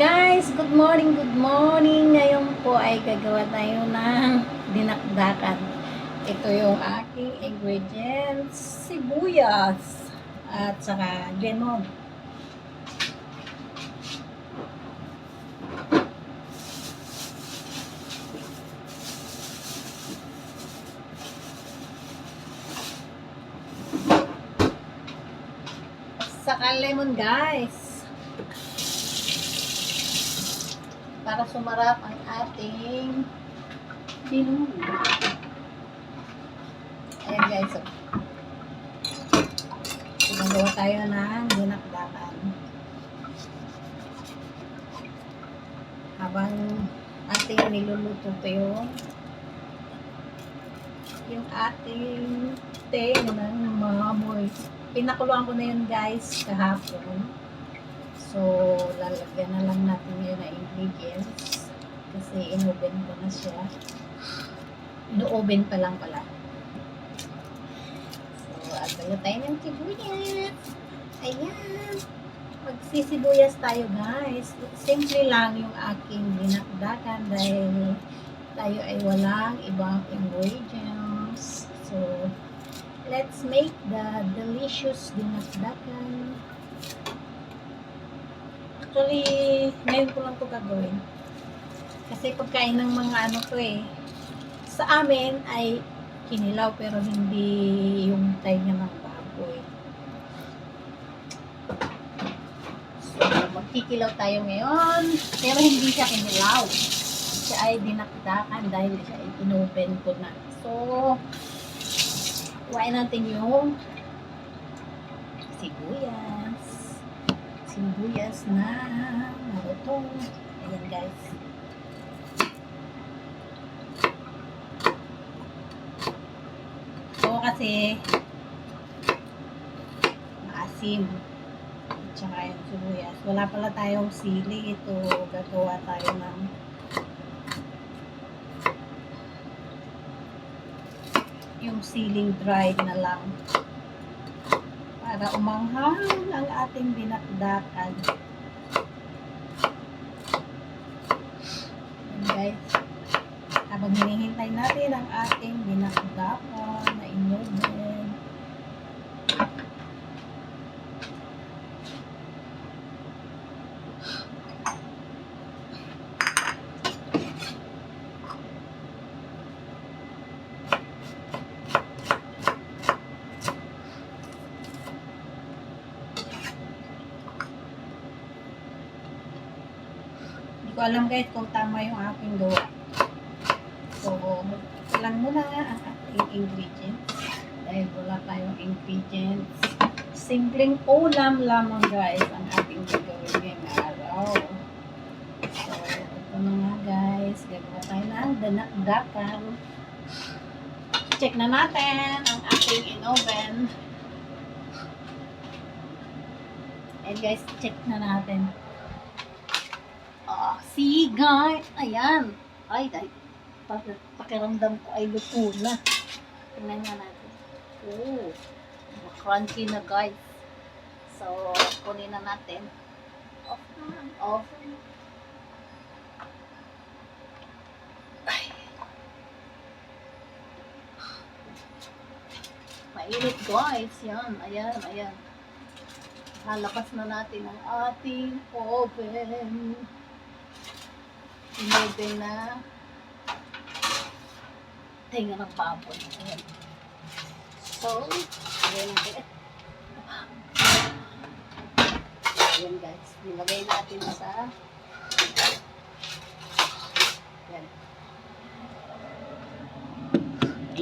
Guys, good morning, good morning. Ngayon po ay gagawa tayo ng dinakdakan. Ito yung aking ingredients, sibuyas at saka lemon. Saka lemon, guys. Para sumarap ang ating binuno. Ayan guys. Gumagawa tayo ng dinakdakan. Habang ating niluluto pa yung ating te ng mamoy. Pinakuluan ko na yun guys kahapon. So, lalagyan na lang natin yun na ingredients. Kasi in-oven ko na siya. In-oven pa lang pala. So, agad tayo ng sibuyas. Ayan. Magsisibuyas tayo guys. Simple lang yung aking dinakdakan dahil tayo ay walang ibang ingredients. So, let's make the delicious dinakdakan. Actually, ngayon ko lang ito gagawin. Kasi pagkain ng mga ano to sa amin ay kinilaw pero hindi yung tainga ng baboy. So, magkikilaw tayo ngayon. Pero hindi siya kinilaw. Siya ay dinakdakan dahil siya ay inopen ko na. So, kuhain natin yung sibuyas na malutong. Ayan guys. So kasi maasim. At saka yung sibuyas. Wala pala tayong sili. Ito gagawa tayo ng yung siling dried na lang. Para umanghang ang ating dinakdakan. And guys, habang hinihintay natin ang ating dinakdakan na in-oven, hindi ko alam guys kung tama yung aking gawa. So, ito lang muna ang ating ingredients. Dahil wala tayong ingredients. Simpleng ulam lamang guys ang ating gagawin ngayong araw. So, ito na nga guys. Gagawa tayo ng dinakdakan. Check na natin ang ating in-oven. And guys, check na natin. See guys, ayan. Ay, pakiramdam ko ay luto na. Tingnan nga natin. Oh, crunchy na guys. So, kunin na natin. Off na, off. Ay. Mainit guys, yan, ayan. Halabas na natin ang ating oven. In-oven na tinga ng baboy. Ayan. So, ayan guys. Nilagay natin sa ayan.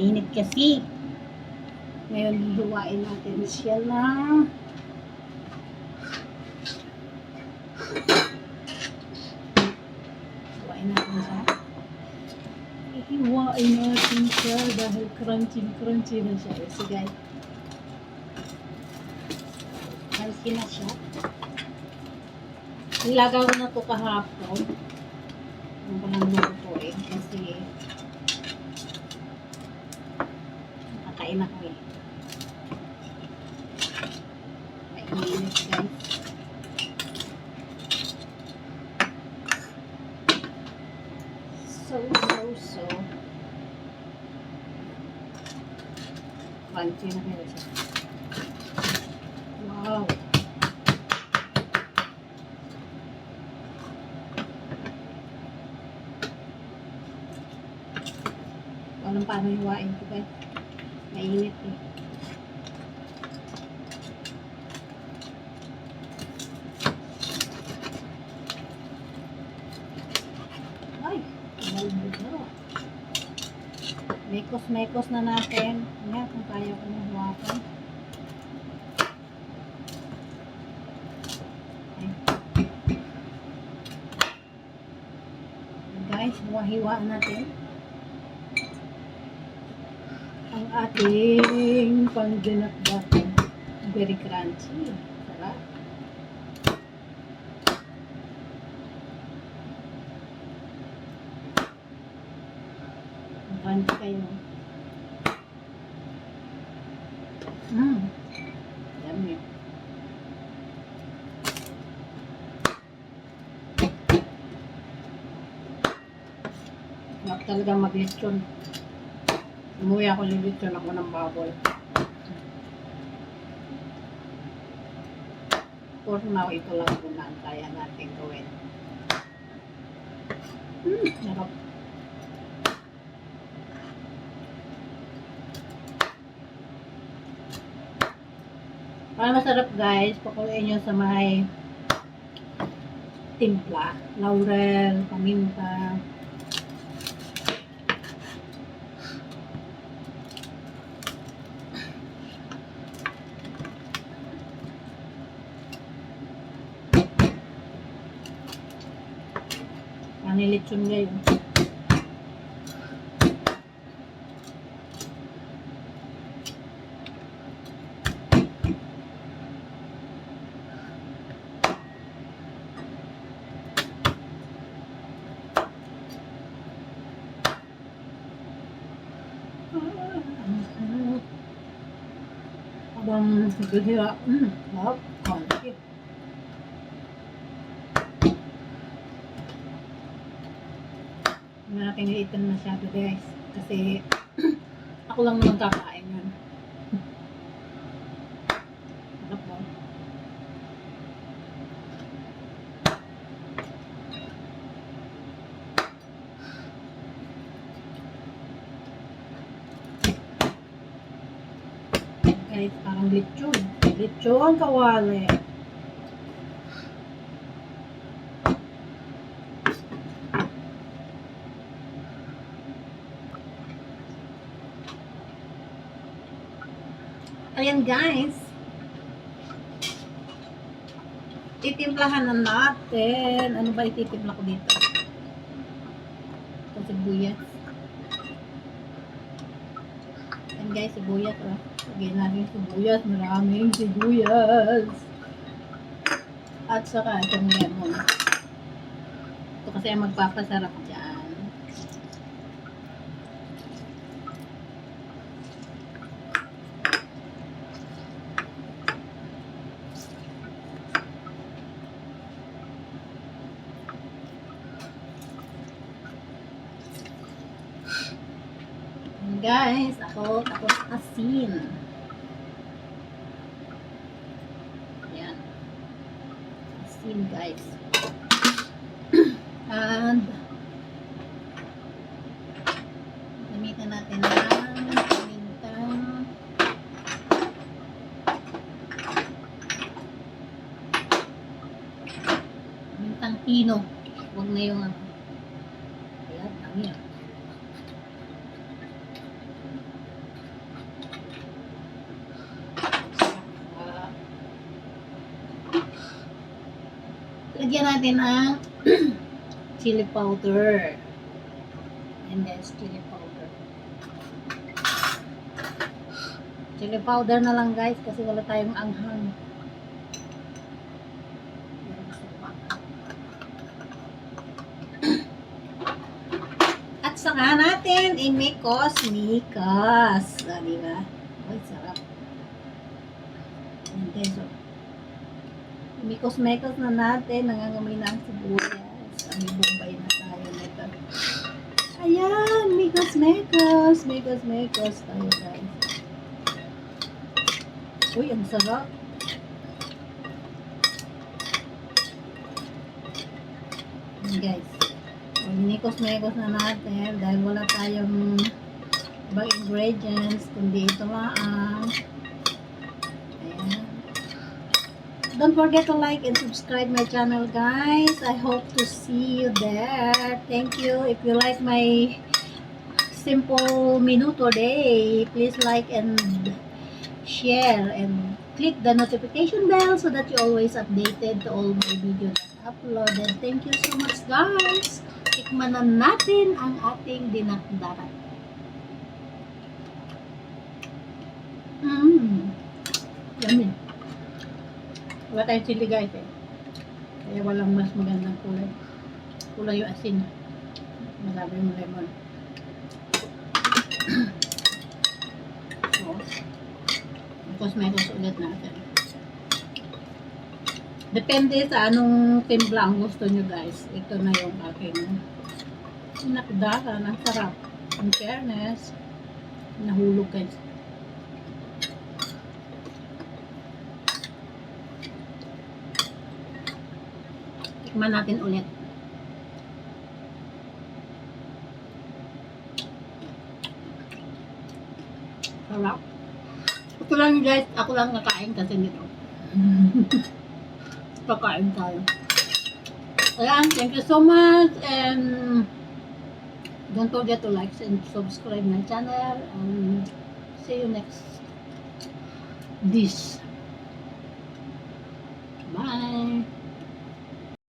Init kasi. Ngayon, hihiwain natin siya na hiwain natin siya dahil crunchy na siya. So guys, crunchy na siya. Nilagaw ko na ito kahapon. Ang palang lutuin kasi nakakain ako mainit guys. So. Crunchy na meron siya. Wow. Walang paano hiwain ko guys. Mainit eh. Ay, malambot na. Mekos na natin. Nga, kung kaya ko na hawakan. Guys, hiwa-hiwa natin ang ating pang-dinakdak. Very crunchy. Sarap. Crunchy kayo. Yummy. Huwag talaga mag-lechon. Umuwi ako lilechon ako ng baboy. For now, ito lang muna ang kaya natin gawin. Sarap. Para masarap guys, pakuloyin nyo sa may timpla. Laurel, paminta. Nilitsyon ngayon. Abang gihira. Sarap. Konti. Hindi natin ilitan masyado guys. Kasi ako lang naman kakain yun. Sarap po. Guys, parang lechon. Lechon kawali. Ayan guys. Titimplahan na natin. Ano ba ititimpla ko dito? Ito sibuyas. Ayan guys, sibuyas. Lagyan natin sibuyas. Maraming sibuyas. At saka itong lemon. Ito kasi ang magpapasarap dyan. Guys, ako tapos asin. Yan. Asin guys. And gamitan natin ng mintang pino. Huwag na yung ano. Ayan, dami yan. Lagyan natin ang chili powder. And then chili powder. Chili powder na lang guys kasi wala tayong anghang. At saka natin imikos-mikos. Diba? Ay, sarap. And then so mikos-mekos na natin, nangangamoy na ang sibuyas. May bombay na tayo nito. Ayan, mekos tayo guys. Uy, ang sarap. Ayan, guys. Mekos na natin dahil wala tayong ibang ingredients, kundi ito lang. Ayan. Don't forget to like and subscribe my channel, guys. I hope to see you there. Thank you. If you like my simple menu today, please like and share and click the notification bell so that you're always updated to all my videos uploaded. Thank you so much, guys. Tikman na natin ang ating dinakdakan. Yummy. Wala tayong chili, guys, eh. Kaya walang mas magandang kulay. Kulay yung asin. Marami yung lemon. So, mekos ulit natin. Depende sa anong timpla ang gusto nyo, guys. Ito na yung aking nakdakan. Ang sarap. In fairness, nahulog, guys. Tikman natin ulit. Sarap. Ito lang, guys. Ako lang nakain kasi nito. Pagkain tayo. Ayan, thank you so much. And don't forget to like and subscribe my channel. And see you next dish. Bye.